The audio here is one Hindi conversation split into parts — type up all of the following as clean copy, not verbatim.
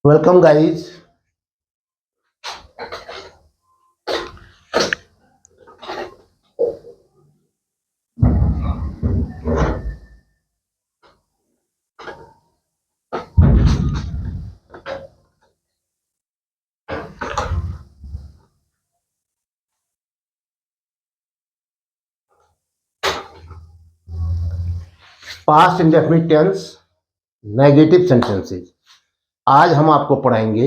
Welcome, guys. Past indefinite tense, negative sentences. आज हम आपको पढ़ाएंगे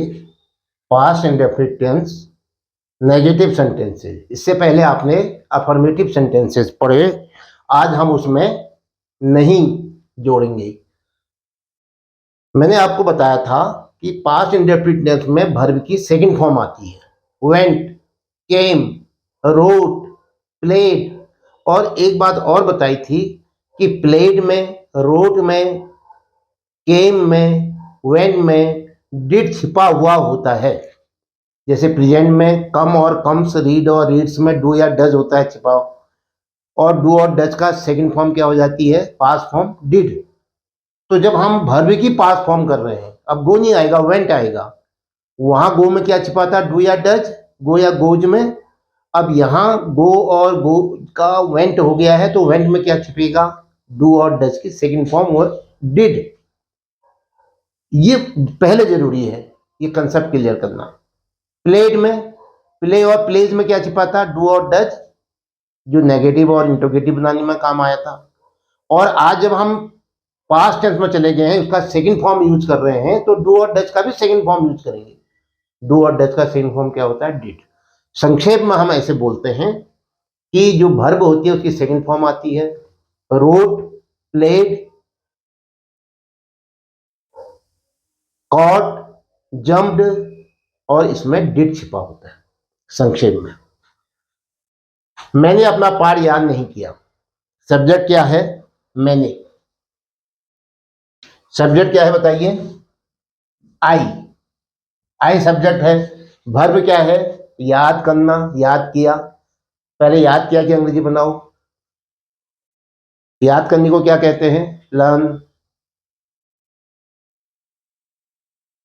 past indefinite tense, negative sentences. इससे पहले आपने अफर्मेटिव सेंटेंसेस पढ़े, आज हम उसमें नहीं जोड़ेंगे। मैंने आपको बताया था कि पास्ट इंडेफिनिट टेंस में वर्ब की सेकंड फॉर्म आती है, वेंट, केम, रोट, प्लेड। और एक बात और बताई थी कि प्लेड में, रोट में, केम में, वेंट में डिड छिपा हुआ होता है। जैसे प्रेजेंट में कम और कम्स, रीड और रीड्स में डू या डज होता है छिपा, और डू और डज का सेकंड फॉर्म क्या हो जाती है, पास्ट फॉर्म डिड। तो जब हम वर्ब की पास्ट फॉर्म कर रहे हैं, अब गो नहीं आएगा, वेंट आएगा। वहां गो में क्या छिपा था, डू या डज, गो या गोज में। अब यहाँ गो और गो का वेंट हो गया है, तो वेंट में क्या छिपेगा, डू और डज की सेकंड फॉर्म और डिड। ये पहले जरूरी है ये कंसेप्ट क्लियर करना। प्लेड में, प्ले और प्लेज में क्या छिपा था, डू और डज, जो नेगेटिव और इंट्रोगेटिव बनाने में काम आया था। और आज जब हम पास्ट टेंस में चले गए हैं, उसका सेकंड फॉर्म यूज कर रहे हैं, तो डू और डज का भी सेकंड फॉर्म यूज करेंगे। डू और डज का सेकंड फॉर्म क्या होता है, डिड। संक्षेप में हम ऐसे बोलते हैं कि जो वर्ब होती है उसकी सेकंड फॉर्म आती है रोट, प्लेड, कॉट, जम्प्ड, और इसमें डिड छिपा होता है। संक्षेप में, मैंने अपना पाठ याद नहीं किया। सब्जेक्ट क्या है, मैंने। सब्जेक्ट क्या है बताइए, आई। आई सब्जेक्ट है। वर्ब क्या है, याद करना, याद किया। पहले याद किया कि अंग्रेजी बनाओ। याद करने को क्या कहते हैं, लर्न।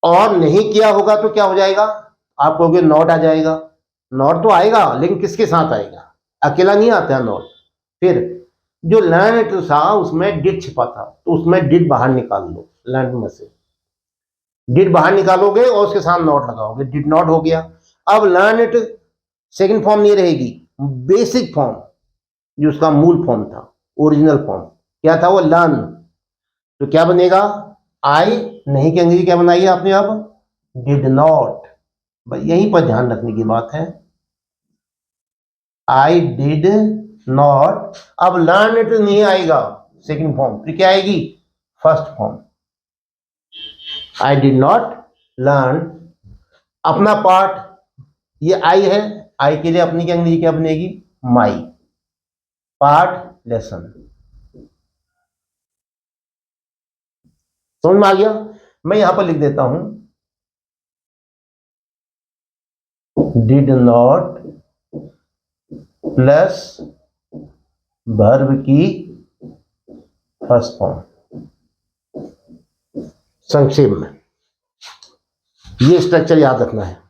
और नहीं किया होगा तो क्या हो जाएगा, आप कहोगे नॉट आ जाएगा। नॉट तो आएगा, लेकिन किसके साथ आएगा, अकेला नहीं आता है नॉट। फिर जो लर्न था उसमें डिड छिपा था, तो उसमें डिड बाहर निकाल लो, लर्न में से डिड बाहर निकालोगे और उसके साथ नॉट लगाओगे, डिड नॉट हो गया। अब लर्न इट सेकेंड फॉर्म नहीं रहेगी, बेसिक फॉर्म, जो उसका मूल फॉर्म था, ओरिजिनल फॉर्म क्या था, वो लर्न। तो क्या बनेगा, आई नहीं की अंग्रेजी क्या बनाई है आपने, अब डिड नॉट। भाई यहीं पर ध्यान रखने की बात है, आई डिड नॉट। अब लर्न इट नहीं आएगा सेकंड फॉर्म, फिर क्या आएगी, first form. I did not learn. अपना पार्ट, ये आई है, आई के लिए अपनी की अंग्रेजी क्या बनेगी, माई। Part lesson. समझ में आ गया। मैं यहां पर लिख देता हूं, डिड नॉट प्लस वर्ब की फर्स्ट फॉर्म। संक्षेप में ये स्ट्रक्चर याद रखना है।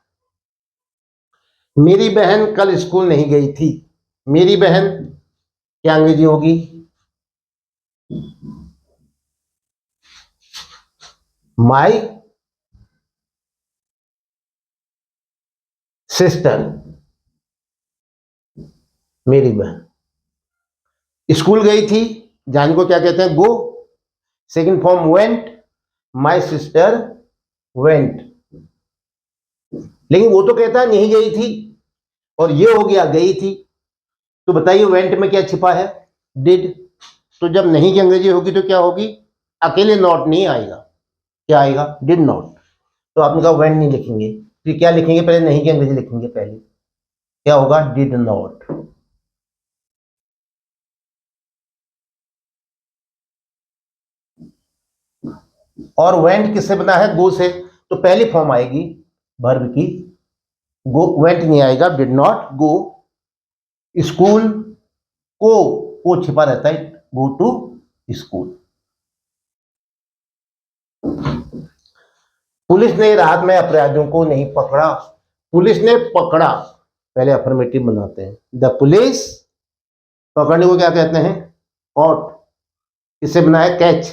मेरी बहन कल स्कूल नहीं गई थी। मेरी बहन क्या अंग्रेजी होगी, माई सिस्टर। मेरी बहन स्कूल गई थी, जाने को क्या कहते हैं, go. Second form went, my sister went. लेकिन वो तो कहता है नहीं गई थी, और ये हो गया गई थी। तो बताइए वेंट में क्या छिपा है, डिड। तो जब नहीं की अंग्रेजी होगी तो क्या होगी, अकेले नॉट नहीं आएगा, क्या आएगा, डिड नॉट। तो आपने कहा वेंट नहीं लिखेंगे, फिर क्या लिखेंगे, पहले नहीं की अंग्रेजी लिखेंगे, पहले क्या होगा, डिड नॉट। और वेंट किससे बना है, गो से। तो पहली फॉर्म आएगी वर्ब की, गो, वेंट नहीं आएगा, डिड नॉट गो। स्कूल को छिपा रहता है, गो टू स्कूल। पुलिस ने रात में अपराधियों को नहीं पकड़ा, पुलिस ने पकड़ा। पहले अफर्मेटिव बनाते हैं। द पुलिस, पकड़ने को क्या कहते हैं? कॉट। किससे बनाया? Catch,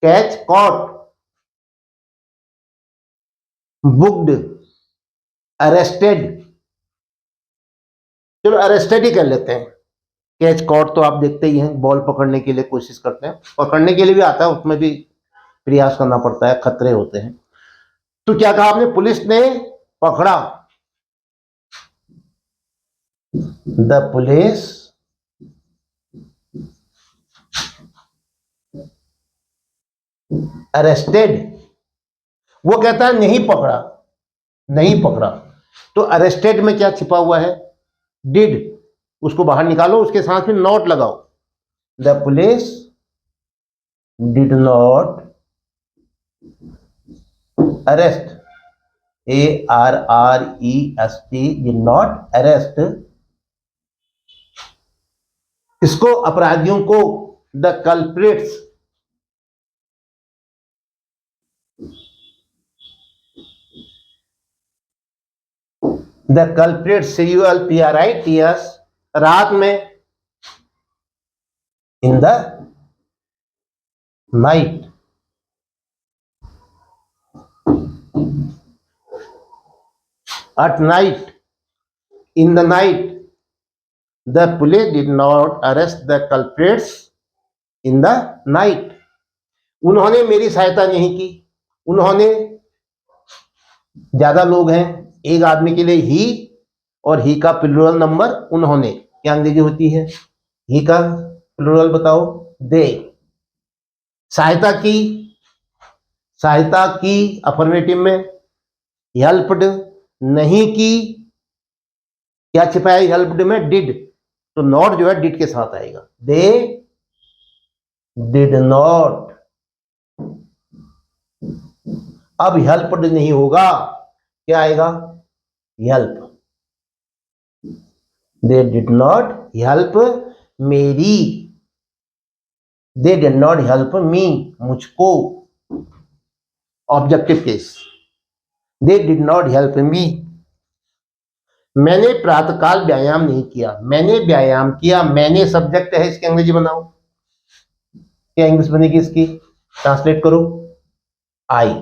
catch caught. Booked, arrested, चलो अरेस्टेड ही कर लेते हैं। कैच कॉट तो आप देखते ही हैं, बॉल पकड़ने के लिए कोशिश करते हैं, पकड़ने के लिए भी आता है, उसमें भी प्रयास करना पड़ता है, खतरे होते हैं। तो क्या कहा आपने? पुलिस ने पकड़ा। The police arrested. वो कहता है नहीं पकड़ा, नहीं पकड़ा। तो अरेस्टेड में क्या छिपा हुआ है? डिड। उसको बाहर निकालो, उसके साथ में नॉट लगाओ। The police did not arrest, ARREST, did not arrest, इसको अपराधियों को, the culprits, the culprits, CULPRITS, रात में, in the night, at night, in the night, the police did not arrest the culprits in the night. उन्होंने मेरी सहायता नहीं की। उन्होंने, ज्यादा लोग हैं, एक आदमी के लिए ही, और ही का प्लूरल नंबर उन्होंने, क्या अंग्रेजी होती है? ही का प्लूरल बताओ? दे। सहायता की, सहायता की अफर्मेटिव में, हेल्प्ड नहीं की, क्या छिपाया हेल्प्ड में? डिड। तो नॉट जो है डिड के साथ आएगा। दे डिड नॉट, अब हेल्प्ड नहीं होगा, क्या आएगा? Help. They did not help मेरी, they did not help me, मुझको। Objective case, they did not help me. मैंने प्रातःकाल व्यायाम नहीं किया, मैंने व्यायाम किया। मैंने सब्जेक्ट है, इसकी अंग्रेजी बनाओ, क्या इंग्लिश बनेगी इसकी? ट्रांसलेट करो। आई।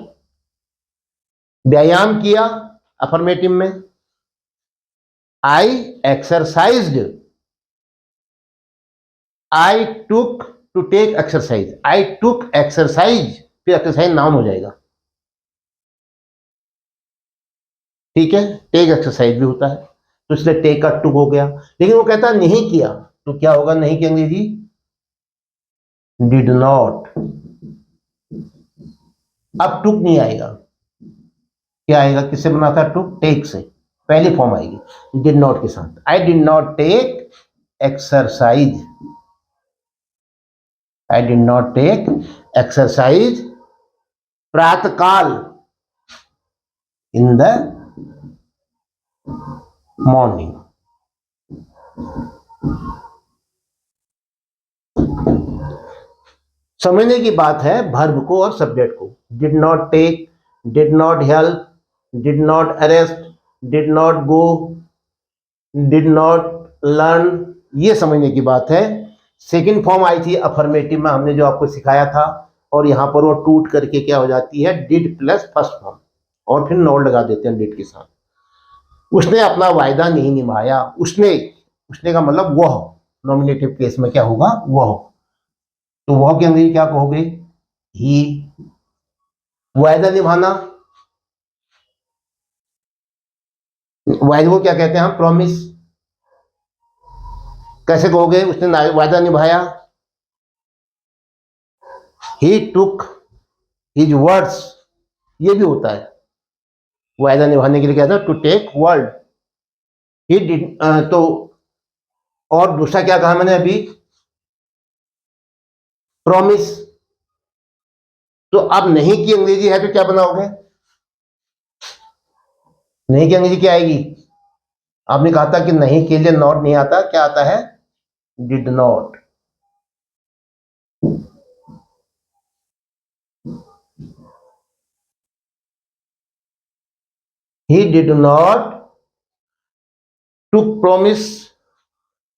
व्यायाम किया अफर्मेटिव में, I exercised, I took, to take exercise, I took exercise, फिर एक्सरसाइज नाउन हो जाएगा, ठीक है? टेक एक्सरसाइज भी होता है, तो इसलिए टेक का टुक हो गया। लेकिन वो कहता नहीं किया, तो क्या होगा नहीं की अंग्रेजी? Did not. अब टुक नहीं आएगा, क्या आएगा? किससे बना था टुक? टेक से, पहली फॉर्म आएगी डिड नॉट के साथ। I did not take exercise, I did not take exercise प्रातःकाल, इन द मॉर्निंग। समझने की बात है वर्ब को और सब्जेक्ट को। Did not take, did not help, did not arrest, did not go, did not learn, ये समझने की बात है। सेकंड फॉर्म आई थी अफर्मेटिव में, हमने जो आपको सिखाया था, और यहां पर वो टूट करके क्या हो जाती है? डिड प्लस फर्स्ट फॉर्म, और फिर नॉट लगा देते हैं डिड के साथ। उसने अपना वायदा नहीं निभाया, उसने, उसने का मतलब वह, नॉमिनेटिव केस में क्या होगा? वह। तो वह की अंग्रेजी क्या कहोगे? ही। वायदा निभाना, वायदे को क्या कहते हैं हम? प्रॉमिस। कैसे कहोगे उसने वायदा निभाया? ही टुक हिज वर्ड्स, ये भी होता है, वायदा निभाने के लिए कहते हैं to take word. He did, तो और दूसरा क्या कहा मैंने अभी? प्रॉमिस। तो अब नहीं की अंग्रेजी है तो क्या बनाओगे? नहीं की अंग्रेजी क्या आएगी? आपने कहा था कि नहीं के लिए नॉट नहीं आता, क्या आता है? Did not. he did not took promise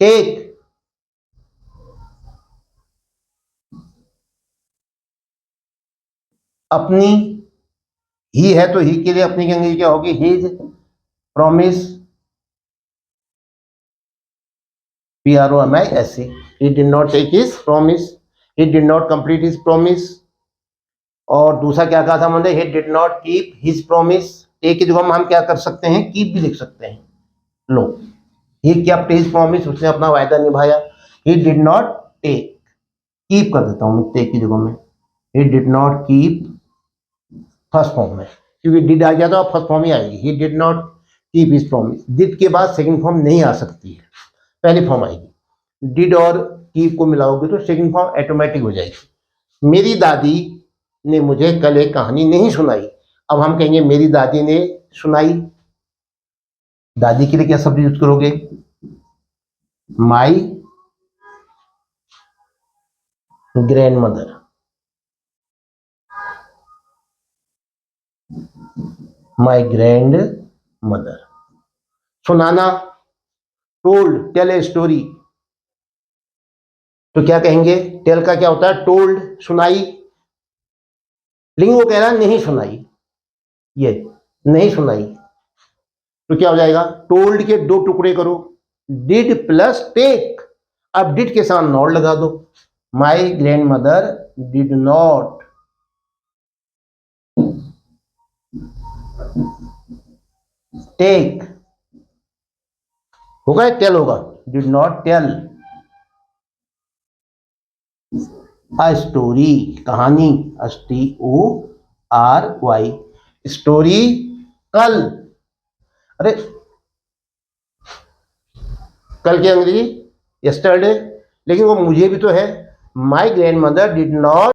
take अपनी, ही है तो ही के लिए अपनी की अंग्रेजी क्या होगी, his promise, PROMISE, he did not take his promise, he did not complete his promise। और दूसरा क्या कहा था हमने, he did not keep his promise, take की जगह हम क्या कर सकते हैं, कीप भी लिख सकते हैं। लो, he kept his promise, उसने अपना वायदा निभाया। he did not take, keep कर देता हूं टेक की जगह में, he did not keep first form में, क्योंकि डिड आ गया तो अब फर्स्ट फॉर्म ही आएगी। He did not keep his promise, did के बाद सेकंड फॉर्म नहीं आ सकती है, पहली फॉर्म आएगी। डिड और कीप को मिलाओगे तो सेकंड फॉर्म ऑटोमेटिक हो जाएगी। मेरी दादी ने मुझे कल एक कहानी नहीं सुनाई, अब हम कहेंगे मेरी दादी ने सुनाई। दादी के लिए क्या शब्द यूज करोगे, my grand mother, my grand mother. सुनाना, टोल्ड, टेल ए स्टोरी, तो क्या कहेंगे, टेल का क्या होता है, टोल्ड, सुनाई, लेकिन वो कह रहा है नहीं सुनाई, ये नहीं सुनाई, तो क्या हो जाएगा, टोल्ड के दो टुकड़े करो, डिड प्लस टेक, अब डिड के साथ नॉट लगा दो, my grandmother did not take, होगा टेल होगा, did not tell a story, कहानी, STORY, स्टोरी कल, अरे कल की अंग्रेजी यस्टरडे, लेकिन वो मुझे भी तो है, माई ग्रैंड मदर डिड नॉट